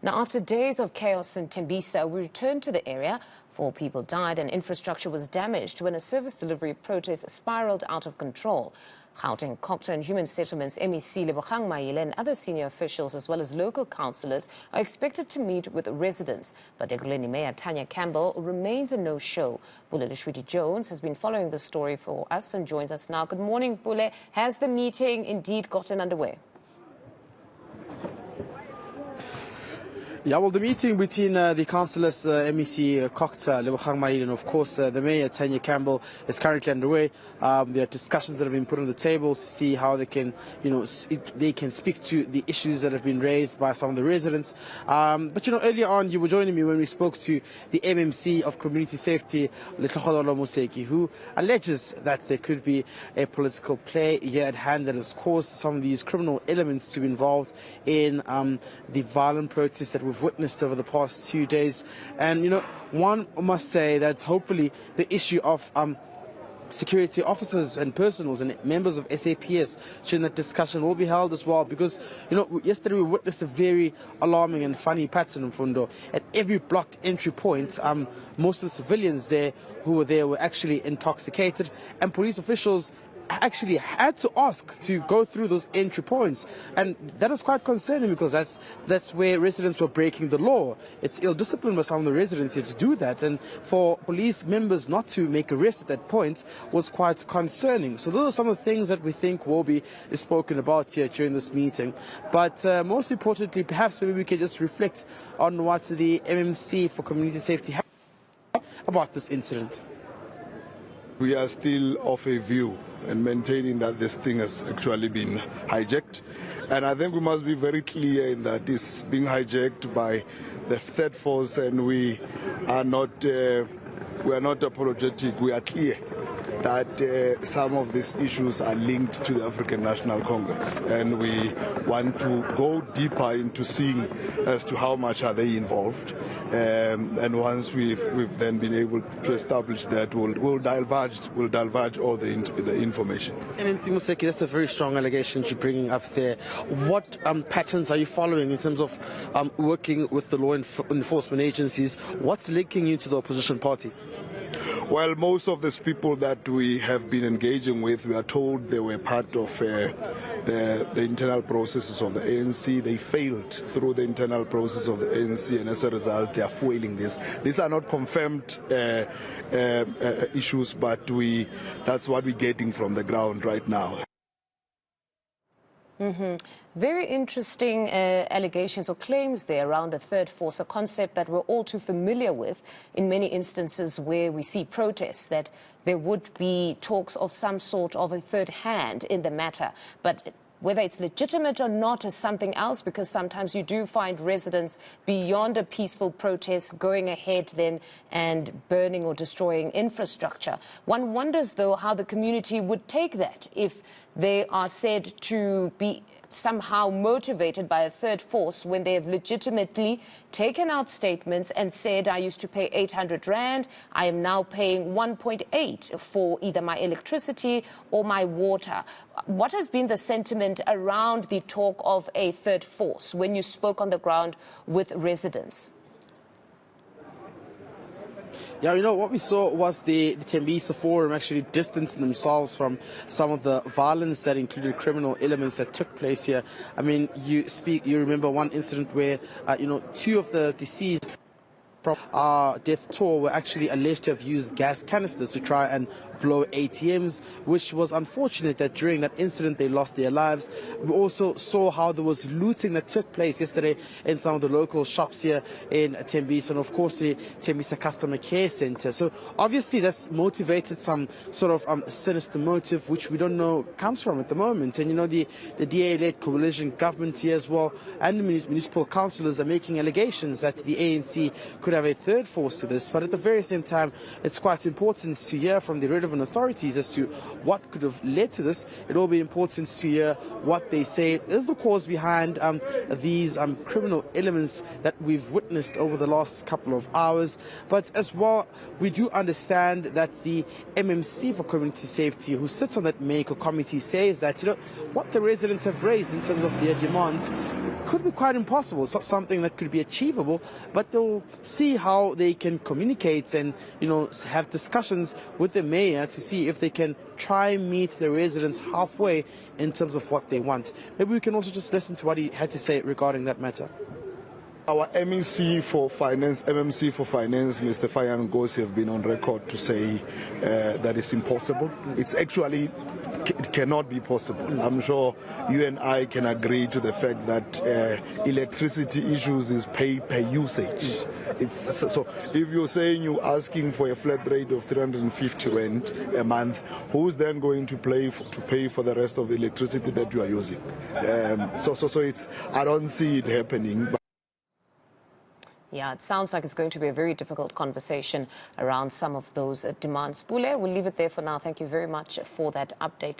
Now, after days of chaos in Thembisa, we returned to the area. 4 people died and infrastructure was damaged when a service delivery protest spiraled out of control. Gauteng, Cogta and Human Settlements MEC Lebogang Maile and other senior officials as well as local councillors are expected to meet with residents. But Ekurhuleni Mayor Tanya Campbell remains a no-show. Pule Letshwiti-Jones has been following the story for us and joins us now. Good morning, Pule. Has the meeting indeed gotten underway? Yeah, well, the meeting between the councillors, MEC Cogta, Lebogang Maile, and of course the Mayor Tanya Campbell is currently underway. There are discussions that have been put on the table to see how they can, they can speak to the issues that have been raised by some of the residents. But earlier on, you were joining me when we spoke to the MMC of Community Safety, Museki, who alleges that there could be a political play here at hand that has caused some of these criminal elements to be involved in the violent protests that we've witnessed over the past 2 days. And one must say that hopefully the issue of security officers and personals and members of SAPS during that discussion will be held as well, because yesterday we witnessed a very alarming and funny pattern in Fundo. At every blocked entry point, most of the civilians who were there were actually intoxicated, and police officials actually had to ask to go through those entry points, and that is quite concerning because that's where residents were breaking the law. It's ill-discipline by some of the residents here to do that, and for police members not to make arrests at that point was quite concerning. So those are some of the things that we think will be spoken about here during this meeting. But most importantly, perhaps maybe we can just reflect on what the MMC for Community Safety had about this incident. We are still of a view and maintaining that this thing has actually been hijacked. And I think we must be very clear in that it's being hijacked by the third force, and we are not apologetic. We are clear that some of these issues are linked to the African National Congress, and we want to go deeper into seeing as to how much are they involved. And once we've then been able to establish that, we'll divulge all the information. MMC Museki, that's a very strong allegation you're bringing up there. What patterns are you following in terms of working with the law enforcement agencies? What's linking you to the opposition party? Well, most of these people that we have been engaging with, we are told they were part of the internal processes of the ANC. They failed through the internal process of the ANC, and as a result, they are fueling this. These are not confirmed issues, but that's what we're getting from the ground right now. Very interesting allegations or claims there around a third force, a concept that we're all too familiar with in many instances where we see protests, that there would be talks of some sort of a third hand in the matter. But whether it's legitimate or not is something else, because sometimes you do find residents beyond a peaceful protest going ahead then and burning or destroying infrastructure. One wonders, though, how the community would take that if they are said to be somehow motivated by a third force when they have legitimately taken out statements and said, I used to pay 800 Rand, I am now paying 1.8 for either my electricity or my water. What has been the sentiment around the talk of a third force when you spoke on the ground with residents? Yeah, what we saw was the Thembisa Forum actually distancing themselves from some of the violence that included criminal elements that took place here. I mean, you remember one incident where, 2 of the deceased death toll were actually alleged to have used gas canisters to try and blow ATMs, which was unfortunate that during that incident they lost their lives. We also saw how there was looting that took place yesterday in some of the local shops here in Thembisa, and of course the Thembisa Customer Care Center. So obviously that's motivated some sort of sinister motive, which we don't know comes from at the moment. And the DA-led coalition government here as well, and the municipal councillors are making allegations that the ANC could have a third force to this. But at the very same time, it's quite important to hear from the relevant authorities as to what could have led to this. It will be important to hear what they say is the cause behind these criminal elements that we've witnessed over the last couple of hours. But as well, we do understand that the MMC for Community Safety, who sits on that MEC committee, says that what the residents have raised in terms of their demands could be quite impossible. It's not something that could be achievable, but they'll see how they can communicate and, have discussions with the mayor to see if they can try and meet the residents halfway in terms of what they want. Maybe we can also just listen to what he had to say regarding that matter. Our MEC for Finance, MMC for Finance, Mr. Fayan Ngosi, have been on record to say that it's impossible. It's actually, it cannot be possible. I'm sure you and I can agree to the fact that electricity issues is pay per usage. So if you're saying you're asking for a flat rate of 350 rand a month, who's then going to pay for the rest of the electricity that you are using? So it's, I don't see it happening. Yeah, it sounds like it's going to be a very difficult conversation around some of those demands. Pule, we'll leave it there for now. Thank you very much for that update.